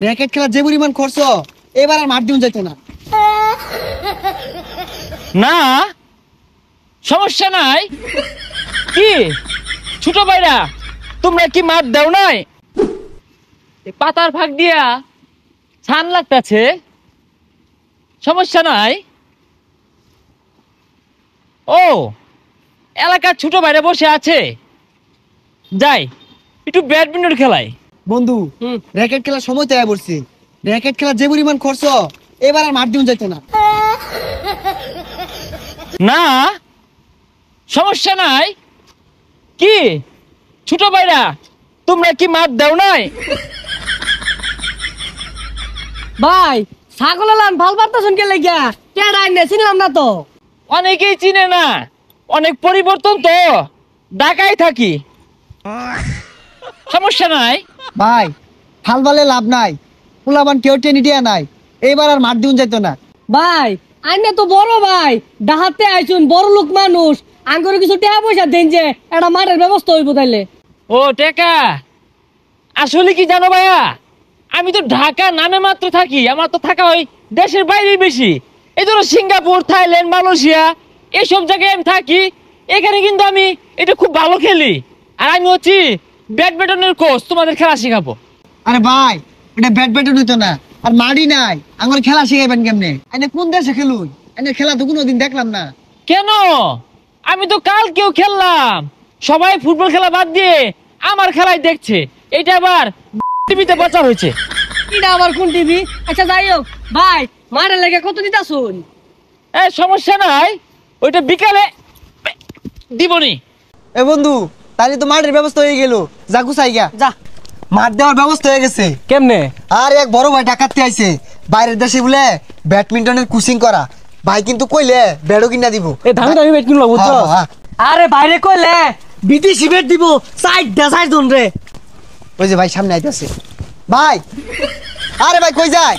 Racket খেলা যে পরিমাণ খরচ এবার আর মাঠ দিন যাইতো না। না সমস্যা নাই। কি ছোট ভাইরা তোমরা কি মাঠ দাও নাই? পাতার ফাঁক দিয়া ছান লাগতেছে, সমস্যা নাই। ও এলাকার ছোট ভাইরা বসে আছে, যাই একটু ব্যাডমিন্টন খেলাই। বন্ধু র‍্যাকেট খেলার সময় তৈরি করছি। র‍্যাকেট খেলা যে পরিমাণ খরচ এবার আর মাঠ দিন যাইতো না। না সমস্যা নাই। কি ছোট ভাইরা তোমরা কি মাঠ দাও নাই? ভাই ছাগল লান ভাল পারতেছেন কে লাগিয়া কেডা আইনে চিনলাম না তো। অনেকেই চিনে না, অনেক পরিবর্তন তো, ঢাকায় থাকি, সমস্যা নাই। ভাই হাল বালে লাভ নাই, পোলাবান কেউ টেনে দিয়া নাই, এবার আর মাঠ দিন যাইতো না। ভাই আইনে তো বড় ভাই, ডাহাতে আইছুন বড় লোক মানুষ, আঙ্গুরে কিছু টাকা পয়সা দেন যে একটা মাঠের ব্যবস্থা হইব তাইলে। ও টেকা, আসলে কি জানো ভাইয়া, আমি তো ঢাকা নামে মাত্র থাকি, আমার তো থাকা হয় দেশের বাইরে বেশি। এই ধরো সিঙ্গাপুর, থাইল্যান্ড, মালয়েশিয়া এইসব জায়গায় আমি থাকি। এখানে কিন্তু আমি এটা খুব ভালো খেলি, আর আমি হচ্ছি ব্যাডমিন্টনের কোচ, তোমাদের খেলা শেখাবো। আরে ভাই এটা ব্যাডমিন্টন হইতো না, আর মাঠই নাই, আমার খেলা শিখাইবেন কেমনে? এনে কোন দেশে খেলুন? এনে খেলা তো কোনোদিন দেখলাম না। কেন? আমি তো কালকেও খেললাম, সবাই ফুটবল খেলা বাদ দিয়ে আমার খেলাই দেখছে। এটা আবার টিভিতে প্রচার হয়েছে। এটা আবার কোন টিভি? আচ্ছা যাই হোক ভাই, মাঠের লেগে কত দিতাছুন? এই সমস্যা নাই, ওইটা বিকালে দিবনি। এ বন্ধু তাহলে তো মাঠের ব্যবস্থা হয়ে গেল, যা গুছাইগা যা। মাঠ দেওয়ার ব্যবস্থা হয়ে গেছে। কেমনে? আর এক বড় ভাই ঢাকাতে আইছে, বাইরের দেশে বলে ব্যাডমিন্টনের কোচিং করা। ভাই কিন্তু কইলে ব্যাডও কিনা দিব। এ ধান দামি বেট কিনলো বুঝছো? হ্যাঁ, হ্যাঁ। আরে বাইরে কইলে বিদেশি বেট দিব, সাইড জন রে। ওই যে ভাই সামনে আইতাছে। ভাই আরে ভাই কই যায়?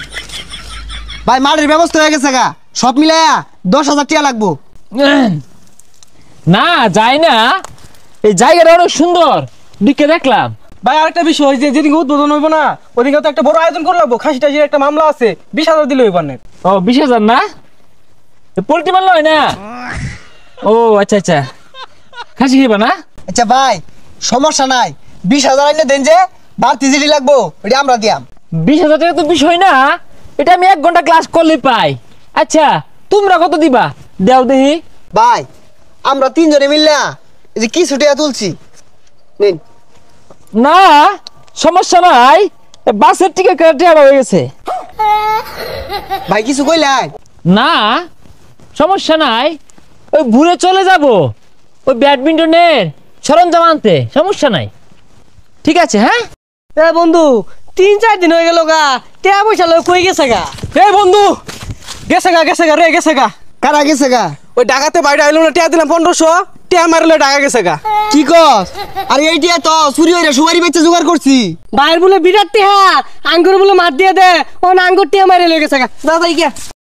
ভাই মাঠের ব্যবস্থা হয়ে গেছে গা, সব মিলায়া 10,000 টাকা লাগবো। না যায় না, এই জায়গাটা অনেক সুন্দর, দিকে দেখলাম। ভাই আরেকটা বিষয়, যে যেদিন উদ্বোধন হইব না ওদিকে তো একটা বড় আয়োজন করে লাগবো। খাসি টাসির একটা মামলা আছে, 20,000 দিলে হইব না। ও 20,000 না, পোল্ট্রি মারল হয় না? ও আচ্ছা আচ্ছা, খাসি খেবা না? আচ্ছা ভাই সমস্যা নাই, 20,000 আইলে দেন, যে বাড়তি যেটি লাগবো ওটা আমরা দিয়াম। 20,000 টাকা তো বিষয় না, এটা আমি 1 ঘন্টা ক্লাস করলে পাই। আচ্ছা তোমরা কত দিবা দেও দেখি। ভাই আমরা 3 জনে মিললা এই যে কিছু টাকা তুলছি, নিন। না সমস্যা নাই, বাসের টিকিট কাটা হয়ে গেছে। ভাই কিছু কইলাই? না সমস্যা নাই, ওই ঘুরে চলে যাব ওই ব্যাডমিন্টনের সরঞ্জাম আনতে, সমস্যা নাই, ঠিক আছে। হ্যাঁ এ বন্ধু 3-4 দিন হয়ে গেল গা, টাকা পয়সা লয় কই গেছে গা? এই বন্ধু গেছে গা রে, গেছে গা। কারা গেছে গা? ওই ঢাকাতে বাইরে আইলো না, টিয়া দিলাম 1500, টিয়া মারলে ঢাকা গেছে গা। কি কস? আরে এইটা তো চুরি হইরা সুপারি বেচে জোগাড় করছি। বাইর বলে বিরাট টিহা, আঙ্গুর বলে মার দিয়ে দে, ও আঙ্গুর টিহা মারে লয়ে গেছে গা। দাদা গিয়া